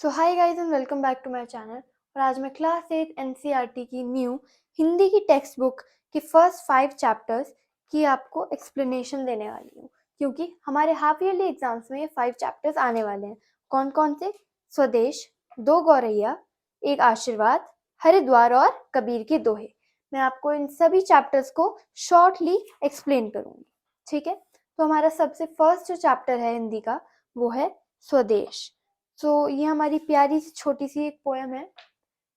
So hi guys and welcome back to my channel. और आज मैं क्लास 8 एनसीईआरटी की न्यू हिंदी की टेक्स्ट बुक के फर्स्ट 5 चैप्टर्स की आपको एक्सप्लेनेशन देने वाली हूँ, क्योंकि हमारे हाफ ईयरली एग्जाम्स में ये 5 चैप्टर्स आने वाले हैं। कौन कौन से? स्वदेश, दो गौरैया, एक आशीर्वाद, हरिद्वार और कबीर के दोहे। मैं आपको इन सभी चैप्टर्स को शॉर्टली एक्सप्लेन करूंगी। ठीक है, तो हमारा सबसे फर्स्ट जो चैप्टर है हिंदी का वो है स्वदेश। ये हमारी प्यारी सी छोटी सी एक पोयम है।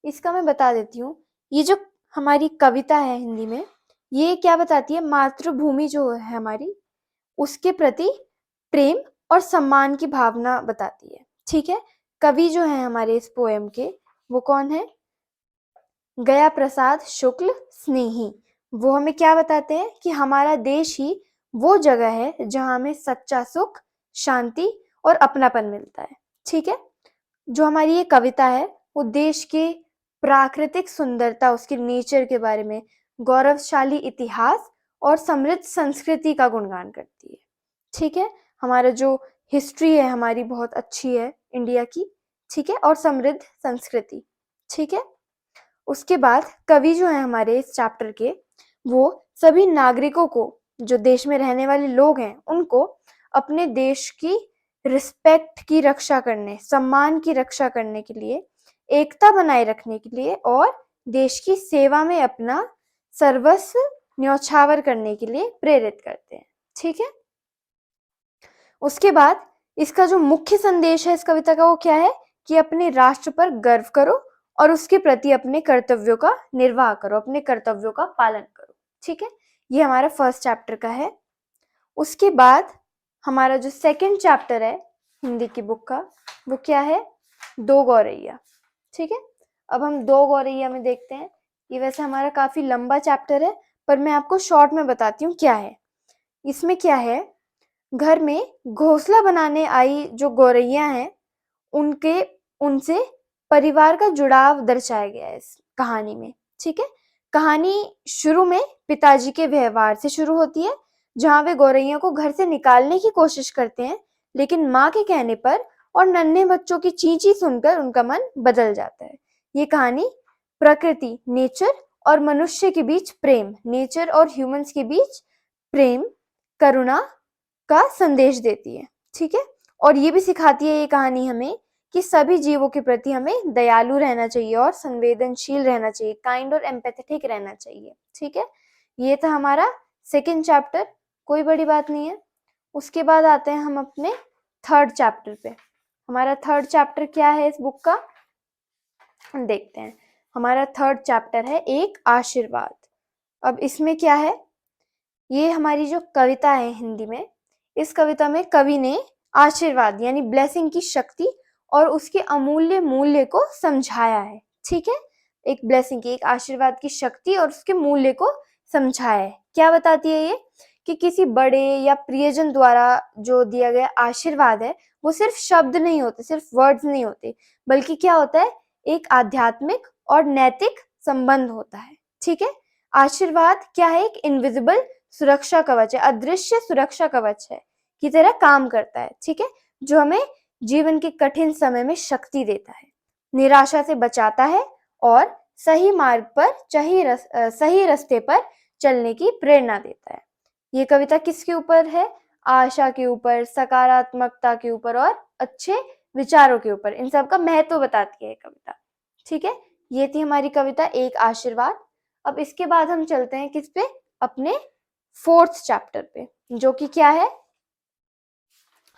इसका मैं बता देती हूँ। ये जो हमारी कविता है हिंदी में, ये क्या बताती है? मातृभूमि जो है हमारी, उसके प्रति प्रेम और सम्मान की भावना बताती है। ठीक है, कवि जो है हमारे इस पोयम के, वो कौन है? गया प्रसाद शुक्ल स्नेही। वो हमें क्या बताते हैं कि हमारा देश ही वो जगह है जहाँ हमें सच्चा सुख, शांति और अपनापन मिलता है। ठीक है, जो हमारी ये कविता है वो देश के प्राकृतिक सुंदरता, उसके नेचर के बारे में, गौरवशाली इतिहास और समृद्ध संस्कृति का गुणगान करती है। ठीक है, हमारा जो हिस्ट्री है हमारी बहुत अच्छी है इंडिया की। ठीक है, और समृद्ध संस्कृति। ठीक है, उसके बाद कवि जो है हमारे इस चैप्टर के, वो सभी नागरिकों को, जो देश में रहने वाले लोग हैं, उनको अपने देश की रिस्पेक्ट की रक्षा करने, सम्मान की रक्षा करने के लिए, एकता बनाए रखने के लिए और देश की सेवा में अपना सर्वस्व न्यौछावर करने के लिए प्रेरित करते हैं। ठीक है, उसके बाद इसका जो मुख्य संदेश है इस कविता का वो क्या है कि अपने राष्ट्र पर गर्व करो और उसके प्रति अपने कर्तव्यों का निर्वाह करो, अपने कर्तव्यों का पालन करो। ठीक है, ये हमारा फर्स्ट चैप्टर का है। उसके बाद हमारा जो सेकंड चैप्टर है हिंदी की बुक का, वो क्या है? दो गौरैया। ठीक है, अब हम दो गौरैया में देखते हैं। ये वैसे हमारा काफी लंबा चैप्टर है, पर मैं आपको शॉर्ट में बताती हूँ क्या है इसमें। क्या है, घर में घोंसला बनाने आई जो गौरैया हैं, उनके उनसे परिवार का जुड़ाव दर्शाया गया है इस कहानी में। ठीक है, कहानी शुरू में पिताजी के व्यवहार से शुरू होती है, जहां वे गौरैया को घर से निकालने की कोशिश करते हैं, लेकिन माँ के कहने पर और नन्हे बच्चों की चींची सुनकर उनका मन बदल जाता है। ये कहानी प्रकृति, नेचर और मनुष्य के बीच प्रेम, नेचर और ह्यूमंस के बीच प्रेम, करुणा का संदेश देती है। ठीक है, और ये भी सिखाती है ये कहानी हमें कि सभी जीवों के प्रति हमें दयालु रहना चाहिए और संवेदनशील रहना चाहिए, काइंड और एम्पैथेटिक रहना चाहिए। ठीक है, ये था हमारा सेकंड चैप्टर, कोई बड़ी बात नहीं है। उसके बाद आते हैं हम अपने थर्ड चैप्टर पे। हमारा थर्ड चैप्टर क्या है इस बुक का, देखते हैं। हमारा थर्ड चैप्टर है एक आशीर्वाद। अब इसमें क्या है, ये हमारी जो कविता है हिंदी में, इस कविता में कवि ने आशीर्वाद यानी ब्लेसिंग की शक्ति और उसके अमूल्य मूल्य को समझाया है। ठीक है, एक ब्लेसिंग की, एक आशीर्वाद की शक्ति और उसके मूल्य को समझाया है। क्या बताती है ये कि किसी बड़े या प्रियजन द्वारा जो दिया गया आशीर्वाद है, वो सिर्फ शब्द नहीं होते, सिर्फ वर्ड्स नहीं होते, बल्कि क्या होता है, एक आध्यात्मिक और नैतिक संबंध होता है। ठीक है, आशीर्वाद क्या है? एक इनविजिबल सुरक्षा कवच है, अदृश्य सुरक्षा कवच है की तरह काम करता है। ठीक है, जो हमें जीवन के कठिन समय में शक्ति देता है, निराशा से बचाता है और सही मार्ग पर, सही रास्ते पर चलने की प्रेरणा देता है। ये कविता किसके ऊपर है? आशा के ऊपर, सकारात्मकता के ऊपर और अच्छे विचारों के ऊपर, इन सब का महत्व बताती है ये कविता। ठीक है, ये थी हमारी कविता एक आशीर्वाद। अब इसके बाद हम चलते हैं किस पे? अपने फोर्थ चैप्टर पे, जो कि क्या है?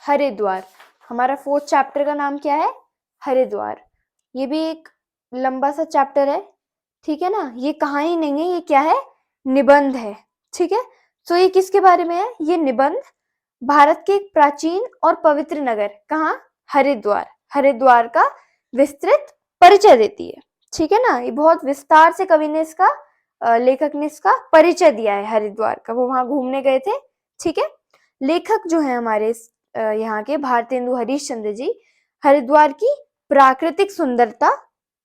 हरिद्वार। हमारा फोर्थ चैप्टर का नाम क्या है? हरिद्वार। ये भी एक लंबा सा चैप्टर है। ठीक है ना, ये कहानी नहीं है, ये क्या है? निबंध है। ठीक है, तो ये किसके बारे में है? ये निबंध भारत के एक प्राचीन और पवित्र नगर, कहाँ? हरिद्वार, हरिद्वार का विस्तृत परिचय देती है। ठीक है ना, ये बहुत विस्तार से कवि ने इसका, लेखक ने इसका परिचय दिया है हरिद्वार का, वो वहां घूमने गए थे। ठीक है, लेखक जो है हमारे यहाँ के भारतेंदु हरीशचंद्र जी, हरिद्वार की प्राकृतिक सुंदरता,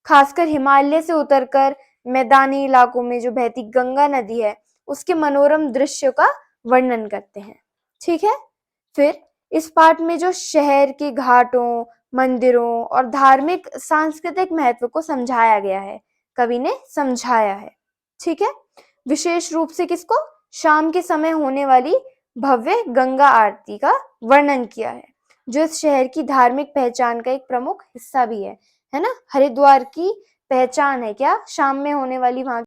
खासकर हिमालय से उतरकर मैदानी इलाकों में जो बहती गंगा नदी है, उसके मनोरम दृश्यों का वर्णन करते हैं। ठीक है, फिर इस पाठ में जो शहर के घाटों, मंदिरों और धार्मिक सांस्कृतिक महत्व को समझाया गया है, कवि ने समझाया है। ठीक है, विशेष रूप से किसको? शाम के समय होने वाली भव्य गंगा आरती का वर्णन किया है, जो इस शहर की धार्मिक पहचान का एक प्रमुख हिस्सा भी है ना। हरिद्वार की पहचान है क्या? शाम में होने वाली वहां